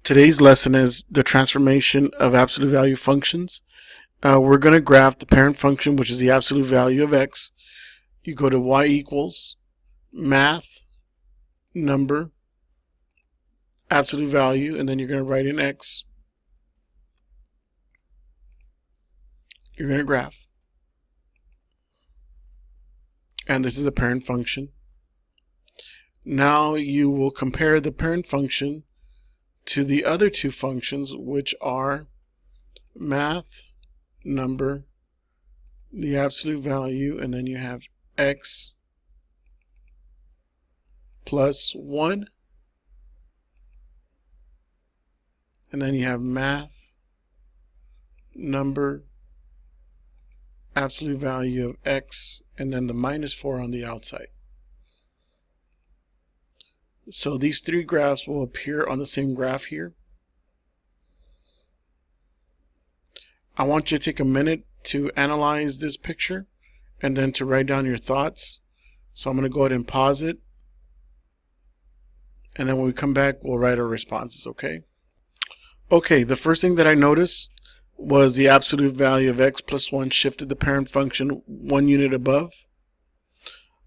Today's lesson is the transformation of absolute value functions. We're going to graph the parent function, which is the absolute value of x. You go to y equals math, number, absolute value, and then you're going to write in x. You're going to graph. And this is the parent function. Now you will compare the parent function to the other two functions, which are math, number, the absolute value, and then you have x plus 1, and then you have math, number, absolute value of x, and then the minus 4 on the outside. So these three graphs will appear on the same graph here. I want you to take a minute to analyze this picture and then to write down your thoughts. So I'm going to go ahead and pause it, and then when we come back we'll write our responses. Okay, the first thing that I noticed was the absolute value of x plus 1 shifted the parent function 1 unit above.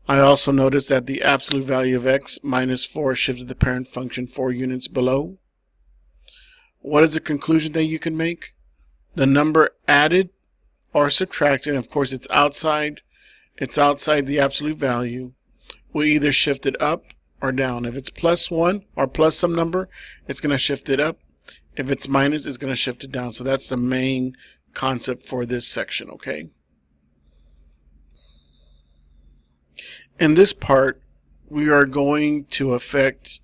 I also noticed that the absolute value of x minus 4 shifted the parent function 4 units below. What is the conclusion that you can make? The number added or subtracted, and of course it's outside the absolute value, will either shift it up or down. If it's plus 1 or plus some number, it's going to shift it up. If it's minus, it's going to shift it down. So that's the main concept for this section, okay? In this part, we are going to affect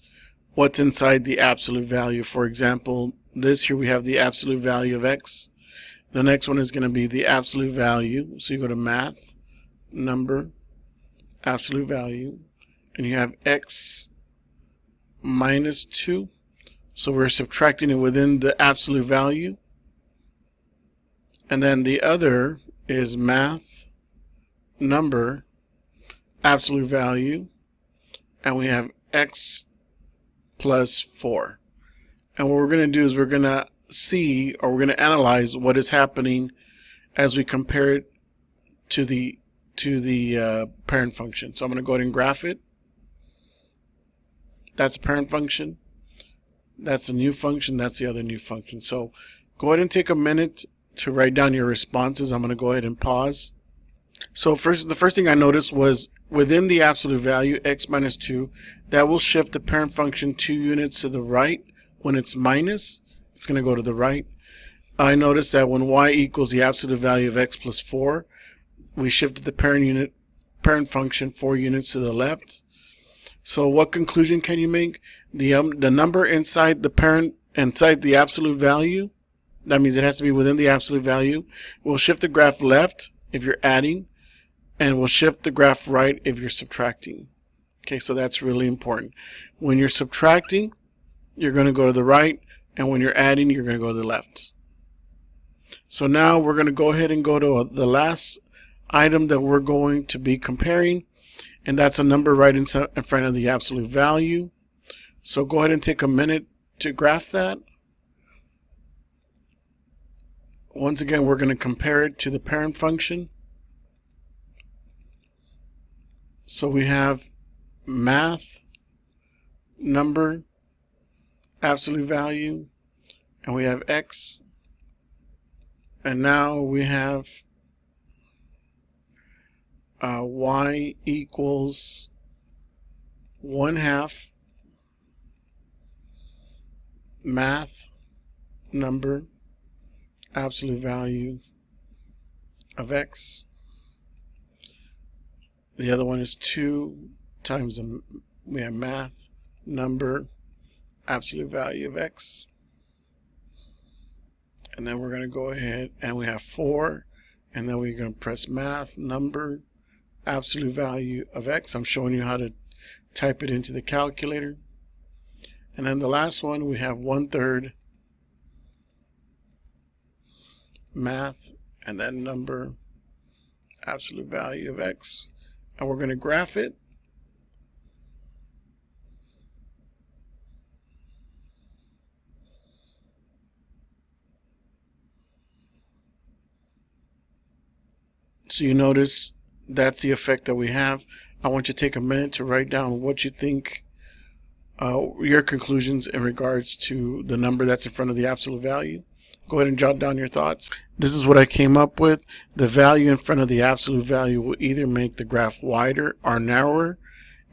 what's inside the absolute value. For example, this here we have the absolute value of x. The next one is going to be the absolute value. So you go to math, number, absolute value, and you have x minus 2. So we're subtracting it within the absolute value. And then the other is math, number, absolute value, and we have x plus 4. And what we're going to do is we're going to see, or we're going to analyze what is happening as we compare it to the parent function. So I'm going to go ahead and graph it. That's the parent function. That's a new function. That's the other new function. So go ahead and take a minute to write down your responses. I'm going to go ahead and pause. So the first thing I noticed was within the absolute value, x minus 2, that will shift the parent function 2 units to the right. When it's minus, it's going to go to the right. I noticed that when y equals the absolute value of x plus 4, we shifted the parent function 4 units to the left. So what conclusion can you make? The number inside the absolute value, that means it has to be within the absolute value, will shift the graph left if you're adding, and will shift the graph right if you're subtracting. Okay, so that's really important. When you're subtracting, you're going to go to the right, and when you're adding, you're going to go to the left. So now we're going to go ahead and go to the last item that we're going to be comparing, and that's a number right in front of the absolute value. So go ahead and take a minute to graph that. Once again, we're going to compare it to the parent function. So we have math, number, absolute value, and we have x. And now we have y equals 1/2 math, number, absolute value of x. The other one is 2 times we have math, number, absolute value of x. And then we're going to go ahead and we have 4, and then we're going to press math, number, absolute value of x. I'm showing you how to type it into the calculator. And then the last one, we have 1/3 math, and then number, absolute value of x. And we're going to graph it. So you notice that's the effect that we have. I want you to take a minute to write down what you think, your conclusions in regards to the number that's in front of the absolute value. Go ahead and jot down your thoughts. This is what I came up with. The value in front of the absolute value will either make the graph wider or narrower.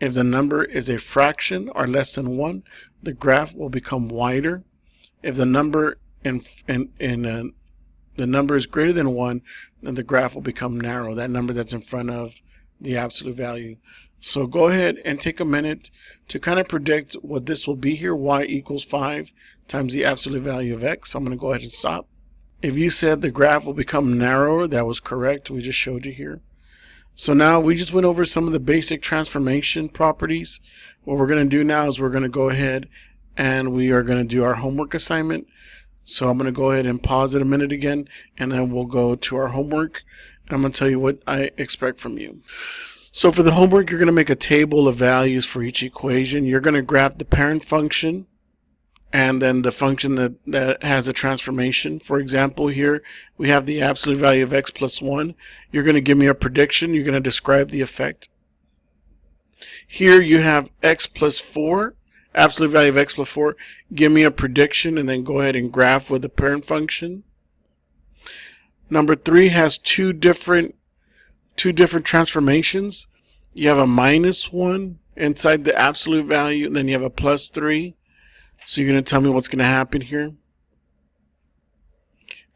If the number is a fraction or less than 1, the graph will become wider. If the number the number is greater than 1, then the graph will become narrow. That number that's in front of the absolute value. So go ahead and take a minute to kind of predict what this will be here. Y equals 5 times the absolute value of x. I'm going to go ahead and stop. If you said the graph will become narrower, that was correct. We just showed you here. So now we just went over some of the basic transformation properties. What we're going to do now is we're going to go ahead and we are going to do our homework assignment. So I'm going to go ahead and pause it a minute again, and then we'll go to our homework. I'm going to tell you what I expect from you. So for the homework, you're going to make a table of values for each equation. You're going to grab the parent function and then the function that has a transformation. For example, here we have the absolute value of x plus 1. You're going to give me a prediction. You're going to describe the effect. Here you have x plus 4, absolute value of x plus 4. Give me a prediction and then go ahead and graph with the parent function. Number 3 has two different transformations. You have a minus 1 inside the absolute value, and then you have a plus 3. So you're going to tell me what's going to happen here.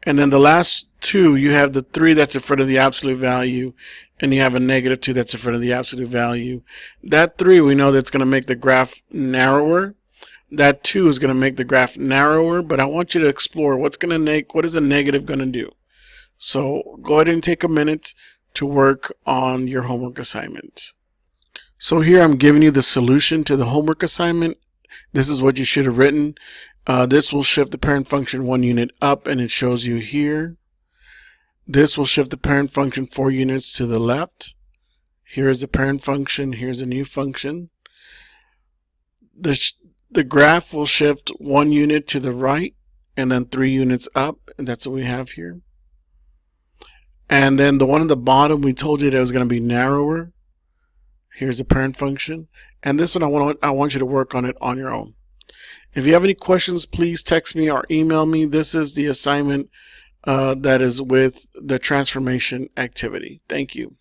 And then the last two, you have the 3 that's in front of the absolute value, and you have a negative 2 that's in front of the absolute value. That 3, we know that's going to make the graph narrower. That 2 is going to make the graph narrower, but I want you to explore what is a negative going to do. So go ahead and take a minute to work on your homework assignment. So here I'm giving you the solution to the homework assignment. This is what you should have written. This will shift the parent function 1 unit up, and it shows you here. This will shift the parent function 4 units to the left. Here is the parent function. Here's a new function. The graph will shift 1 unit to the right and then 3 units up, and that's what we have here. And then the one at the bottom, we told you that it was going to be narrower. Here's the parent function. And this one, I want you to work on it on your own. If you have any questions, please text me or email me. This is the assignment that is with the transformation activity. Thank you.